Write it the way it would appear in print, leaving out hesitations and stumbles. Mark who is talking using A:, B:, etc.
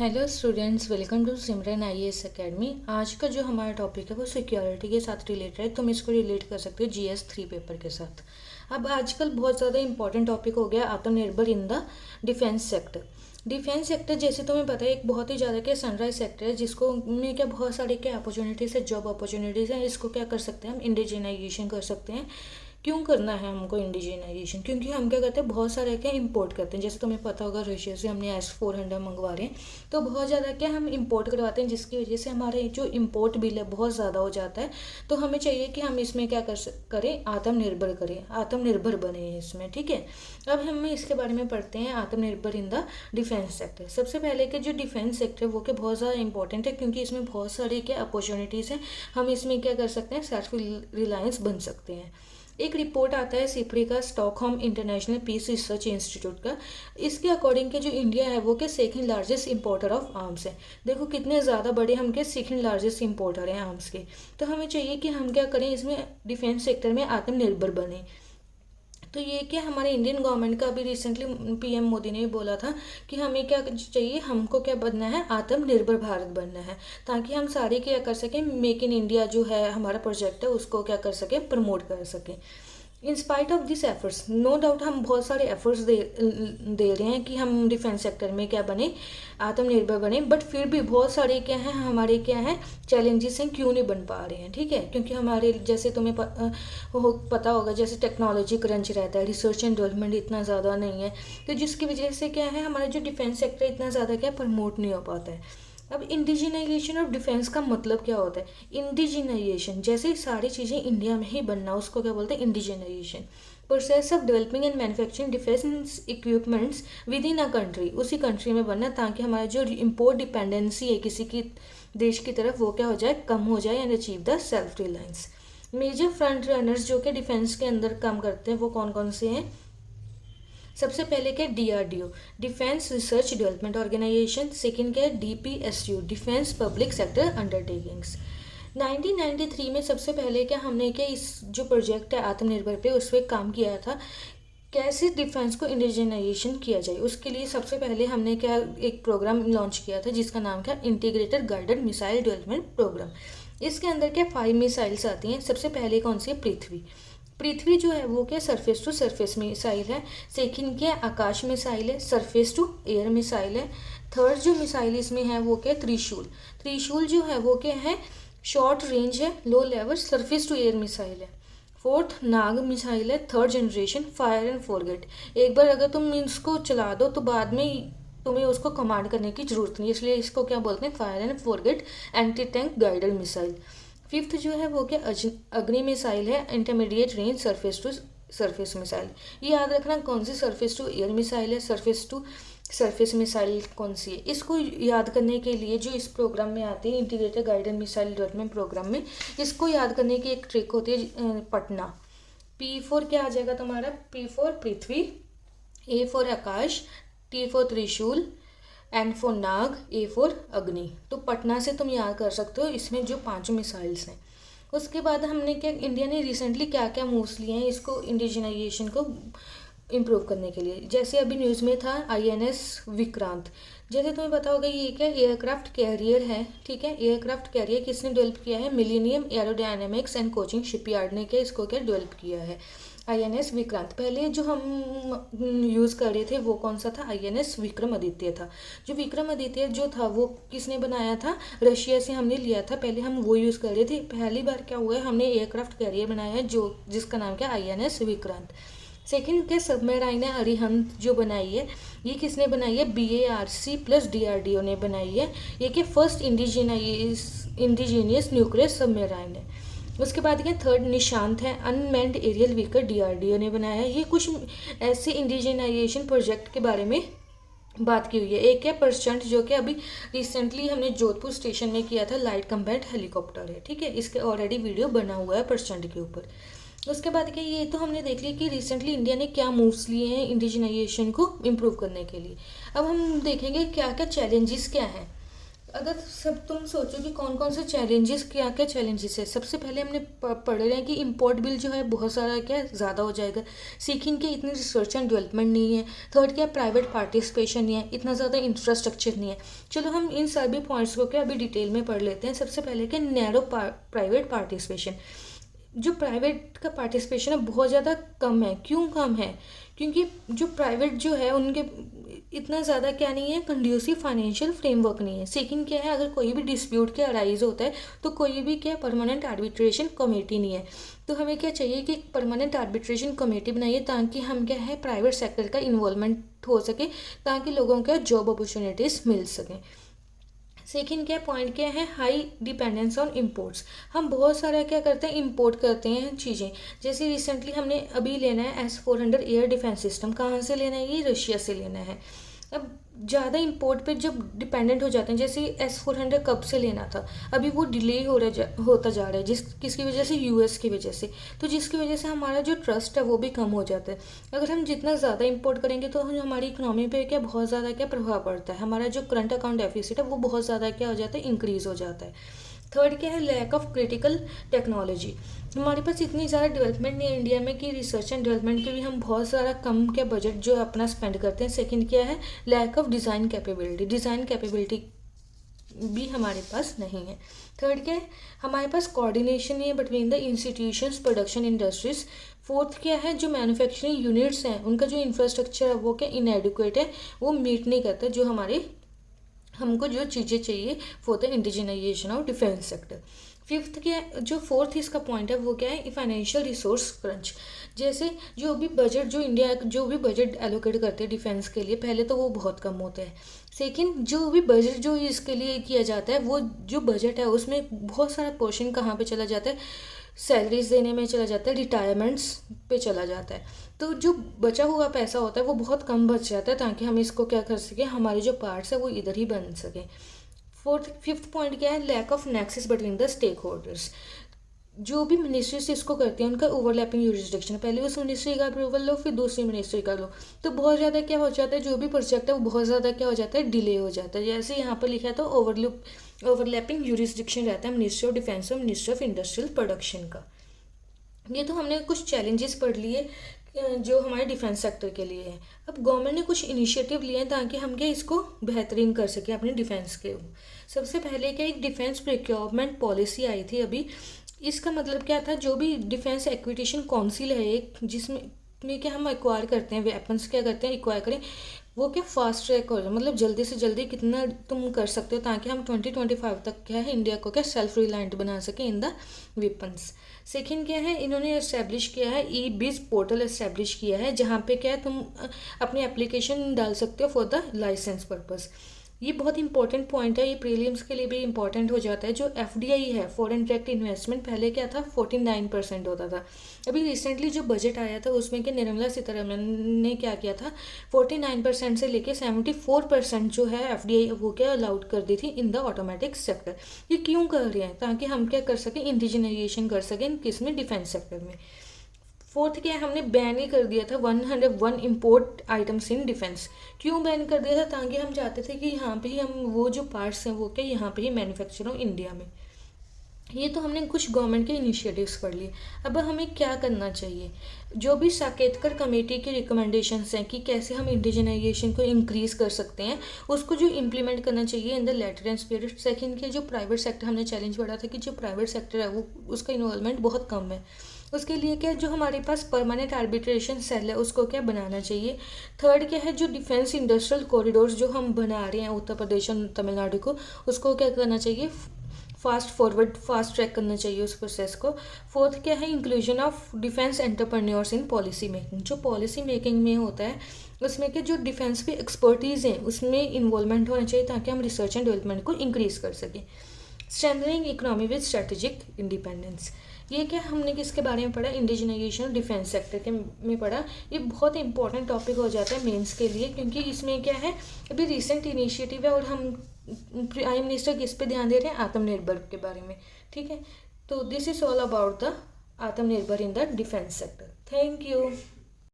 A: Hello students, welcome to Simran IAS academy. आज का जो हमारा टॉपिक है वो सिक्योरिटी के साथ रिलेटेड है। तुम इसको रिलेट कर सकते हो GS3 पेपर के साथ। अब आजकल बहुत ज़्यादा इंपॉर्टेंट टॉपिक हो गया आत्मनिर्भर in the defence sector. Defence sector जैसे तुम्हें पता है एक बहुत ही ज़्यादा क्या सनराइज सेक्टर है, जिसको में क्या बहुत सारे क्या अपॉर्चुनिटीज़ है, जॉब अपॉर्चुनिटीज़ हैं। इसको क्या कर सकते हैं हम, इंडिजिनाइजेशन कर सकते हैं। क्यों करना है हमको इंडिजिनाइजेशन? क्योंकि हम क्या करते हैं, बहुत सारे क्या इंपोर्ट करते हैं। जैसे तुम्हें पता होगा रशिया से हमने S-400 मंगवा रहे हैं, तो बहुत ज़्यादा क्या हम इंपोर्ट करवाते हैं, जिसकी वजह से हमारे जो इंपोर्ट बिल है बहुत ज़्यादा हो जाता है। तो हमें चाहिए कि हम इसमें क्या करें, आत्मनिर्भर करें, आत्मनिर्भर बने इसमें। ठीक है, अब हम इसके बारे में पढ़ते हैं, आत्मनिर्भर इन द डिफेंस सेक्टर। सबसे पहले के जो डिफेंस सेक्टर वो क्या बहुत ज़्यादा इंपॉर्टेंट है, क्योंकि इसमें बहुत सारी क्या अपॉर्चुनिटीज़ हैं। हम इसमें क्या कर सकते हैं, सेल्फ रिलायंस बन सकते हैं। एक रिपोर्ट आता है सिप्री का, Stockholm International Peace Research Institute का। इसके अकॉर्डिंग के जो इंडिया है वो के second largest importer of arms है। देखो कितने ज़्यादा बड़े हम के सेकंड लार्जेस्ट इंपोर्टर हैं आर्म्स के। तो हमें चाहिए कि हम क्या करें, इसमें डिफेंस सेक्टर में आत्मनिर्भर बने। तो ये क्या हमारे इंडियन गवर्नमेंट का अभी रिसेंटली PM मोदी ने भी बोला था कि हमें क्या चाहिए, हमको क्या बनना है, आत्मनिर्भर भारत बनना है, ताकि हम सारे क्या कर सकें, मेक इन इंडिया जो है हमारा प्रोजेक्ट है उसको क्या कर सकें, प्रमोट कर सकें। In spite of this efforts, no doubt हम बहुत सारे एफर्ट्स दे रहे हैं कि हम डिफेंस सेक्टर में क्या बने, आत्मनिर्भर बने, बट फिर भी बहुत सारे क्या हैं, हमारे क्या हैं चैलेंजेस हैं, क्यों नहीं बन पा रहे हैं। ठीक है, क्योंकि हमारे जैसे तुम्हें पता होगा, जैसे टेक्नोलॉजी क्रंच रहता है, रिसर्च एंड डेवलपमेंट इतना ज़्यादा नहीं है, तो जिसकी वजह से क्या है, हमारा जो डिफेंस सेक्टर इतना ज़्यादा क्या प्रमोट नहीं हो पाता है। अब इंडिजिनाइजेशन ऑफ डिफेंस का मतलब क्या होता है? इंडिजिनाइजेशन जैसे सारी चीज़ें इंडिया में ही बनना, उसको क्या बोलते हैं, indigenisation. Process of developing and manufacturing defence equipments with in a country, उसी कंट्री में बनना, ताकि हमारा जो इम्पोर्ट डिपेंडेंसी है किसी की देश की तरफ वो क्या हो जाए, कम हो जाए, and achieve the self reliance. Major front runners जो कि डिफेंस के अंदर काम करते हैं वो कौन कौन से हैं? सबसे पहले क्या, DRDO, defence research development organisation. Second क्या है, DPSU, defence public sector undertakings. 1993 में सबसे पहले क्या हमने क्या इस जो प्रोजेक्ट है आत्मनिर्भर पे, उस पर काम किया था, कैसे डिफेंस को इंडिजिनाइजेशन किया जाए। उसके लिए सबसे पहले हमने क्या एक प्रोग्राम लॉन्च किया था, जिसका नाम था integrated guided missile development programme. इसके अंदर क्या 5 मिसाइल्स आती हैं। सबसे पहले कौन सी है, पृथ्वी। पृथ्वी जो है वो क्या सरफेस टू सरफेस मिसाइल है। सेकंड क्या आकाश मिसाइल है, सरफेस टू एयर मिसाइल है। थर्ड जो मिसाइल इसमें है वो क्या, त्रिशूल। त्रिशूल जो है वो क्या है, शॉर्ट रेंज है, low level, surface to air missile है। फोर्थ नाग मिसाइल है, third generation, fire and forget. एक बार अगर तुम इसको चला दो तो बाद में तुम्हें उसको कमांड करने की जरूरत नहीं, इसलिए इसको क्या बोलते हैं, fire and forget anti tank guided missile. Fifth जो है वो क्या अग्नि मिसाइल है, intermediate range surface to surface missile. ये याद रखना कौन सी सरफेस टू एयर मिसाइल है, सरफेस टू सरफेस मिसाइल कौन सी है। इसको याद करने के लिए जो इस प्रोग्राम में आती है, integrated guided missile development programme में, इसको याद करने की एक ट्रिक होती है, पटना। P4 क्या आ जाएगा तुम्हारा, P4 Prithvi, A for Akash, T for त्रिशूल, N for Nag, A for अग्नि। तो पटना से तुम याद कर सकते हो इसमें जो 5 मिसाइल्स हैं। उसके बाद हमने क्या, इंडिया ने रिसेंटली क्या क्या मूव्स लिए हैं इसको इंडिजिनाइजेशन को इम्प्रूव करने के लिए। जैसे अभी न्यूज़ में था INS विक्रांत। जैसे तुम्हें पता होगा ये क्या एयरक्राफ्ट कैरियर है। ठीक है, एयरक्राफ्ट कैरियर किसने डेवलप किया है, millennium aerodynamics and coaching shipyard ने क्या इसको क्या डेवलप किया है, INS विक्रांत। पहले जो हम यूज़ कर रहे थे वो कौन सा था, INS विक्रमादित्य था। जो विक्रमादित्य जो था वो किसने बनाया था, रशिया से हमने लिया था, पहले हम वो यूज़ कर रहे थे। पहली बार क्या हुआ है, हमने एयरक्राफ्ट कैरियर बनाया है जो जिसका नाम क्या, INS विक्रांत। सेकेंड क्या सबमराइन है, अरिहंत जो बनाई है, ये किसने बनाई है, BARC प्लस DRDO ने बनाई है। ये क्या फर्स्ट इंडिजीनियस न्यूक्लियर सबमराइन है। उसके बाद क्या थर्ड निशांत है, अनमैन्ड एरियल व्हीकल, DRDO ने बनाया है। ये कुछ ऐसे इंडिजिनाइजेशन प्रोजेक्ट के बारे में बात की हुई है। एक है परसेंट जो कि अभी रिसेंटली हमने जोधपुर स्टेशन में किया था, लाइट कम्बैट हेलीकॉप्टर है। ठीक है, इसके ऑलरेडी वीडियो बना हुआ है परसेंट के ऊपर। उसके बाद क्या, ये तो हमने देख लिया कि रिसेंटली इंडिया ने क्या मूव्स लिए हैं इंडिजिनाइजेशन को इम्प्रूव करने के लिए। अब हम देखेंगे क्या क्या चैलेंजेस क्या हैं। अगर सब तुम सोचो कि कौन कौन से चैलेंजेस, क्या क्या चैलेंजेस है, सबसे पहले हमने पढ़ रहे हैं कि इम्पोर्ट बिल जो है बहुत सारा क्या ज़्यादा हो जाएगा। सेकंड क्या, इतनी रिसर्च एंड डेवलपमेंट नहीं है। थर्ड क्या, प्राइवेट पार्टिसिपेशन नहीं है, इतना ज़्यादा इंफ्रास्ट्रक्चर नहीं है। चलो हम इन सभी पॉइंट्स को क्या अभी डिटेल में पढ़ लेते हैं। सबसे पहले क्या, नैरो प्राइवेट पार्टिसिपेशन। जो प्राइवेट का पार्टिसिपेशन है बहुत ज़्यादा कम है। क्यों कम है? क्योंकि जो प्राइवेट जो है उनके इतना ज़्यादा क्या नहीं है, कंड्यूसिव फाइनेंशियल फ्रेमवर्क नहीं है। सेकंड क्या है, अगर कोई भी डिस्प्यूट के अराइज होता है तो कोई भी क्या परमानेंट आर्बिट्रेशन कमेटी नहीं है। तो हमें क्या चाहिए कि परमानेंट आर्बिट्रेशन कमेटी बनाइए ताकि हम क्या है प्राइवेट सेक्टर का इन्वॉल्वमेंट हो सके, ताकि लोगों को जॉब अपॉर्चुनिटीज़ मिल सकें। सेकंड क्या पॉइंट क्या है, हाई डिपेंडेंस ऑन इम्पोर्ट्स। हम बहुत सारा क्या करते हैं, इम्पोर्ट करते हैं चीज़ें। जैसे रिसेंटली हमने अभी लेना है S-400 एयर डिफेंस सिस्टम। कहाँ से लेना है? ये रशिया से लेना है। अब ज़्यादा इम्पोर्ट पे जब डिपेंडेंट हो जाते हैं, जैसे S-400 कब से लेना था, अभी वो डिले होता जा रहा है, किसकी वजह से? US की वजह से। तो जिसकी वजह से हमारा जो ट्रस्ट है वो भी कम हो जाता है। अगर हम जितना ज़्यादा इम्पोर्ट करेंगे तो हमारी इकोनॉमी पे क्या बहुत ज़्यादा क्या प्रभाव पड़ता है। हमारा जो करंट अकाउंट डेफिसिट है वो बहुत ज़्यादा क्या हो जाता है, इंक्रीज़ हो जाता है। थर्ड क्या है, लैक ऑफ क्रिटिकल टेक्नोलॉजी। हमारे पास इतनी ज़्यादा डेवलपमेंट नहीं है इंडिया में कि रिसर्च एंड डेवलपमेंट के लिए हम बहुत सारा कम क्या बजट जो है अपना स्पेंड करते हैं। सेकंड क्या है, lack of design capability. Design capability भी हमारे पास नहीं है। थर्ड क्या है, हमारे पास कोऑर्डिनेशन नहीं है between the institutions, production industries. Fourth क्या है, जो मैन्युफैक्चरिंग यूनिट्स हैं उनका जो इंफ्रास्ट्रक्चर है वो क्या इनएडिक्वेट है, वो मीट नहीं करता जो हमको जो चीज़ें चाहिए for the indigenisation of defence sector. Fifth क्या है, जो फोर्थ इसका पॉइंट है वो क्या है, फाइनेंशियल रिसोर्स क्रंच। जैसे जो भी बजट जो इंडिया जो भी बजट एलोकेट करते हैं डिफेंस के लिए, पहले तो वो बहुत कम होता है। सेकंड, जो भी बजट जो इसके लिए किया जाता है वो जो बजट है उसमें बहुत सारा पोर्शन कहाँ पे चला जाता है, सैलरीज देने में चला जाता है, रिटायरमेंट्स पे चला जाता है। तो जो बचा हुआ पैसा होता है वो बहुत कम बच जाता है ताकि हम इसको क्या कर सकें, हमारे जो पार्ट्स है वो इधर ही बन सकें। फिफ्थ पॉइंट क्या है, lack of nexus between the stake holders. जो भी मिनिस्ट्रीज इसको करते हैं उनका ओवरलैपिंग यूरिसडिक्शन, पहले उस मिनिस्ट्री का अप्रूवल लो फिर दूसरी मिनिस्ट्री का लो, तो बहुत ज़्यादा क्या हो जाता है, जो भी प्रोजेक्ट है वो बहुत ज़्यादा क्या हो जाता है, डिले हो जाता है। जैसे यहाँ पर लिखा है तो ओवरलैपिंग यूरिसडिक्शन रहता है मिनिस्ट्री ऑफ डिफेंस और मिनिस्ट्री ऑफ इंडस्ट्रियल प्रोडक्शन का। ये तो हमने कुछ चैलेंजेस पढ़ लिए जो हमारे डिफेंस सेक्टर के लिए है। अब गवर्नमेंट ने कुछ इनिशिएटिव लिए हैं ताकि हम क्या इसको बेहतरीन कर सकें अपने डिफेंस के। सबसे पहले क्या, एक डिफेंस प्रोक्योरमेंट पॉलिसी आई थी अभी। इसका मतलब क्या था, जो भी डिफेंस एक्विजिशन काउंसिल है एक, जिसमें क्या हम एक्वायर करते हैं वेपन्स, क्या करते हैं एक्वायर करें, वो क्या फास्ट ट्रैक हो जाए, मतलब जल्दी से जल्दी कितना तुम कर सकते हो ताकि हम 2025 तक क्या है इंडिया को क्या सेल्फ रिलायंट बना सकें इन द वेपन्स। सेकंड क्या है, इन्होंने एस्टेब्लिश किया है ई-बिज पोर्टल एस्टेब्लिश किया है, जहाँ पे क्या है तुम अपनी एप्लीकेशन डाल सकते हो फॉर द लाइसेंस पर्पज़। ये बहुत इंपॉर्टेंट पॉइंट है, ये प्रीलिम्स के लिए भी इंपॉर्टेंट हो जाता है। जो FDI है फॉरेन डायरेक्ट इन्वेस्टमेंट, पहले क्या था 49% होता था। अभी रिसेंटली जो बजट आया था उसमें कि निर्मला सीतारमन ने क्या किया था, 49% से लेके 74% जो है FDI वो क्या अलाउड कर दी थी इन द ऑटोमेटिक सेक्टर। ये क्यों कर रहे हैं, ताकि हम क्या कर सकें, इंडिजिनाइजेशन कर सकें किसमें, डिफेंस सेक्टर में। फोर्थ क्या है, हमने बैन ही कर दिया था 101 इम्पोर्ट आइटम्स इन डिफेंस। क्यों बैन कर दिया था, ताकि हम चाहते थे कि यहाँ पे ही हम वो जो पार्ट्स हैं वो क्या यहाँ पे ही मैन्युफैक्चर हो इंडिया में। ये तो हमने कुछ गवर्नमेंट के इनिशिएटिव्स पढ़ लिए। अब हमें क्या करना चाहिए, जो भी साकेतकर कमेटी की रिकमेंडेशंस हैं कि कैसे हम इंडिजिनाइजेशन को इंक्रीज़ कर सकते हैं, उसको जो इम्प्लीमेंट करना चाहिए in the letter and spirit. Second के जो प्राइवेट सेक्टर, हमने चैलेंज पढ़ा था कि जो प्राइवेट सेक्टर है वो उसका इन्वॉल्वमेंट बहुत कम है, उसके लिए क्या जो हमारे पास परमानेंट आर्बिट्रेशन सेल है उसको क्या बनाना चाहिए। थर्ड क्या है, जो डिफेंस इंडस्ट्रियल कॉरिडोर्स जो हम बना रहे हैं उत्तर प्रदेश और तमिलनाडु को, उसको क्या करना चाहिए, फास्ट ट्रैक करना चाहिए उस प्रोसेस को। फोर्थ क्या है, inclusion of defence entrepreneurs in policy making. जो पॉलिसी मेकिंग में होता है उसमें क्या जो डिफेंस पे एक्सपर्टीज़ हैं उसमें इन्वॉल्वमेंट होना चाहिए ताकि हम रिसर्च एंड डेवलपमेंट को इंक्रीज़ कर सकें। Strengthening economy with strategic independence, ये क्या हमने किसके बारे में पढ़ा, इंडिजिनाइजेशन डिफेंस सेक्टर के में पढ़ा। ये बहुत इंपॉर्टेंट टॉपिक हो जाता है मेंस के लिए, क्योंकि इसमें क्या है अभी रिसेंट इनिशिएटिव है और हम प्राइम मिनिस्टर किस पे ध्यान दे रहे हैं, आत्मनिर्भर के बारे में। ठीक है, तो this is all about the Aatmanirbhar in the defence sector. Thank you.